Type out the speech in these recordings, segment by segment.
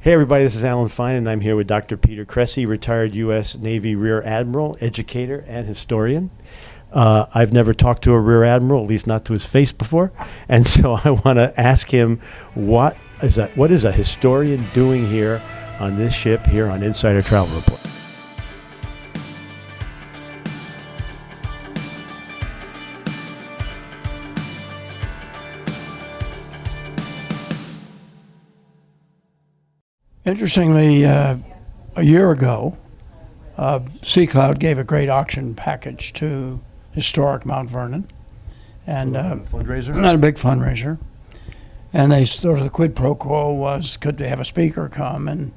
Hey everybody, this is Alan Fine, and I'm here with Dr. Peter Cressy, retired U.S. Navy Rear Admiral, educator, and historian. I've never talked to a Rear Admiral, at least not to his face before, and so I want to ask him what is a historian doing here on this ship here on Insider Travel Report. Interestingly, a year ago, Sea Cloud gave a great auction package to historic Mount Vernon, and Fundraiser? not a big fundraiser. And they sort of the quid pro quo was, could they have a speaker come? And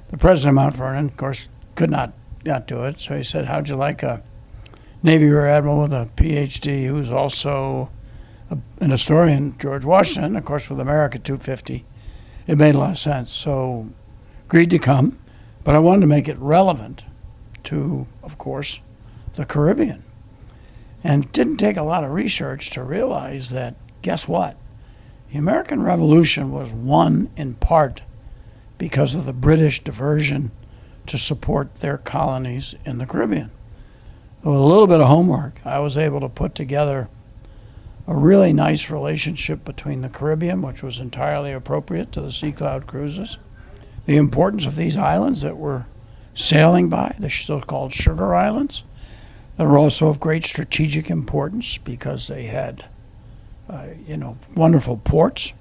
the president of Mount Vernon, of course, could not do it. So he said, "How'd you like a Navy Rear Admiral with a PhD who's also an historian, George Washington, of course, with America 250?" It made a lot of sense. So agreed to come, but I wanted to make it relevant to, of course, the Caribbean. And it didn't take a lot of research to realize that, guess what? The American Revolution was won in part because of the British diversion to support their colonies in the Caribbean. With a little bit of homework, I was able to put together a really nice relationship between the Caribbean, which was entirely appropriate to the Sea Cloud cruises, the importance of these islands that we're sailing by, the so-called Sugar Islands, that are also of great strategic importance because they had, wonderful ports.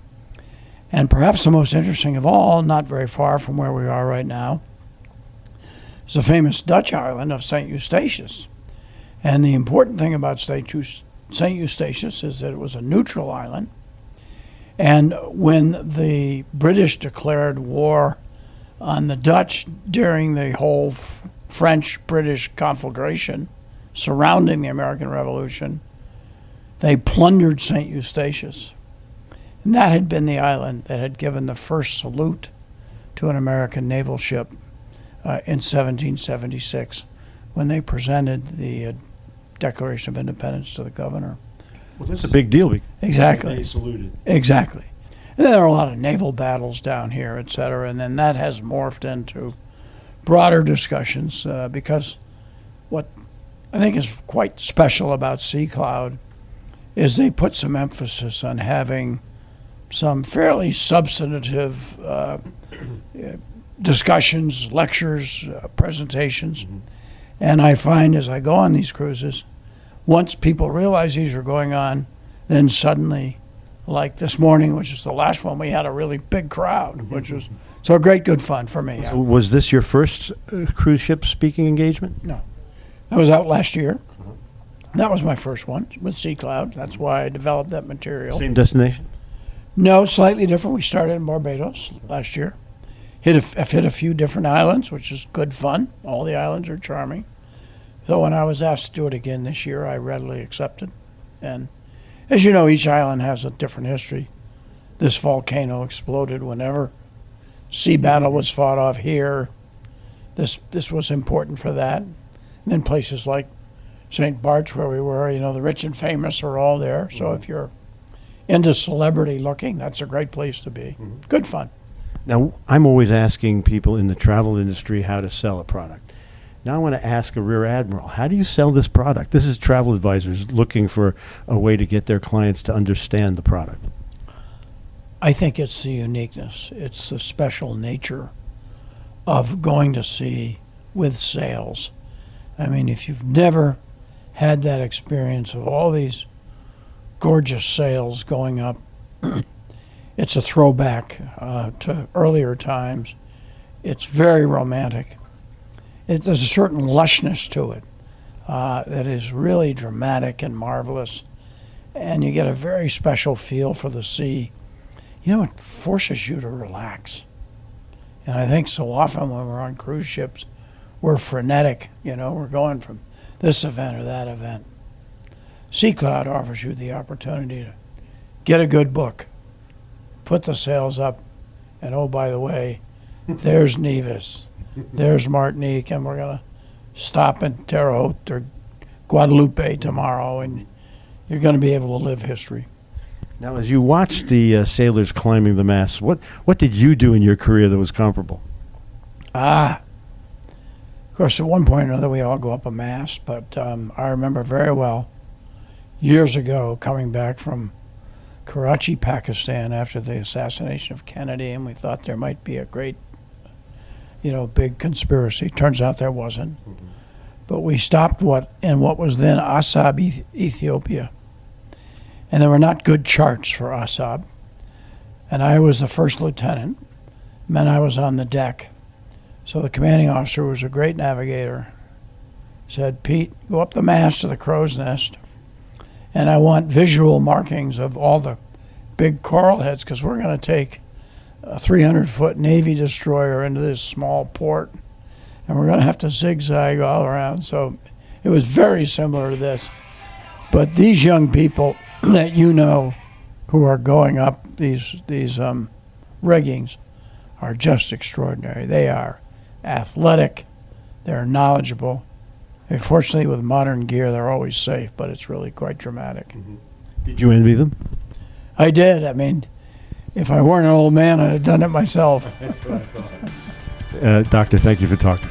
And perhaps the most interesting of all, not very far from where we are right now, is the famous Dutch island of St. Eustatius. And the important thing about St. Eustatius is that it was a neutral island. And when the British declared war on the Dutch during the whole French-British conflagration surrounding the American Revolution, they plundered St. Eustatius. And that had been the island that had given the first salute to an American naval ship in 1776 when they presented the Declaration of Independence to the governor. Well, that's a big deal. Exactly. They saluted. Exactly. And there are a lot of naval battles down here, et cetera, and then that has morphed into broader discussions because what I think is quite special about Sea Cloud is they put some emphasis on having some fairly substantive discussions, lectures, presentations. Mm-hmm. And I find as I go on these cruises, once people realize these are going on, then suddenly, like this morning, which is the last one, we had a really big crowd, which was so great, good fun for me. So was this your first cruise ship speaking engagement? No. I was out last year. That was my first one with Sea Cloud. That's why I developed that material. Same destination? No, slightly different. We started in Barbados last year. I've hit a few different islands, which is good fun. All the islands are charming. So when I was asked to do it again this year, I readily accepted. And as you know, each island has a different history. This volcano exploded whenever sea battle was fought off here. This was important for that. And then places like St. Bart's where we were, the rich and famous are all there. So if you're into celebrity looking, that's a great place to be. Mm-hmm. Good fun. Now, I'm always asking people in the travel industry how to sell a product. Now I want to ask a Rear Admiral, how do you sell this product? This is Travel Advisors looking for a way to get their clients to understand the product. I think it's the uniqueness. It's the special nature of going to sea with sails. I mean, if you've never had that experience of all these gorgeous sails going up, it's a throwback to earlier times. It's very romantic. There's a certain lushness to it that is really dramatic and marvelous. And you get a very special feel for the sea. It forces you to relax. And I think so often when we're on cruise ships, we're frenetic. We're going from this event or that event. Sea Cloud offers you the opportunity to get a good book, put the sails up, and oh, by the way, there's Nevis, there's Martinique, and we're going to stop in Terre Haute or Guadeloupe tomorrow, and you're going to be able to live history. Now, as you watched the sailors climbing the masts, what did you do in your career that was comparable? Of course, at one point or another, we all go up a mast, but I remember very well years ago coming back from Karachi, Pakistan, after the assassination of Kennedy, and we thought there might be a great, big conspiracy. Turns out there wasn't. Mm-hmm. But we stopped what was then Assab, Ethiopia. And there were not good charts for Assab. And I was the first lieutenant, meant I was on the deck. So the commanding officer, was a great navigator, said, "Pete, go up the mast to the crow's nest, and I want visual markings of all the big coral heads, because we're going to take a 300-foot Navy destroyer into this small port, and we're going to have to zigzag all around." So it was very similar to this. But these young people that who are going up these riggings are just extraordinary. They are athletic, they're knowledgeable. And fortunately, with modern gear, they're always safe, but it's really quite dramatic. Mm-hmm. Did you envy them? I did. I mean, if I weren't an old man, I'd have done it myself. That's what I thought. Doctor, thank you for talking.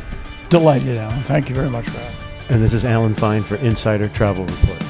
Delighted, Alan. Thank you very much for having me. And this is Alan Fine for Insider Travel Report.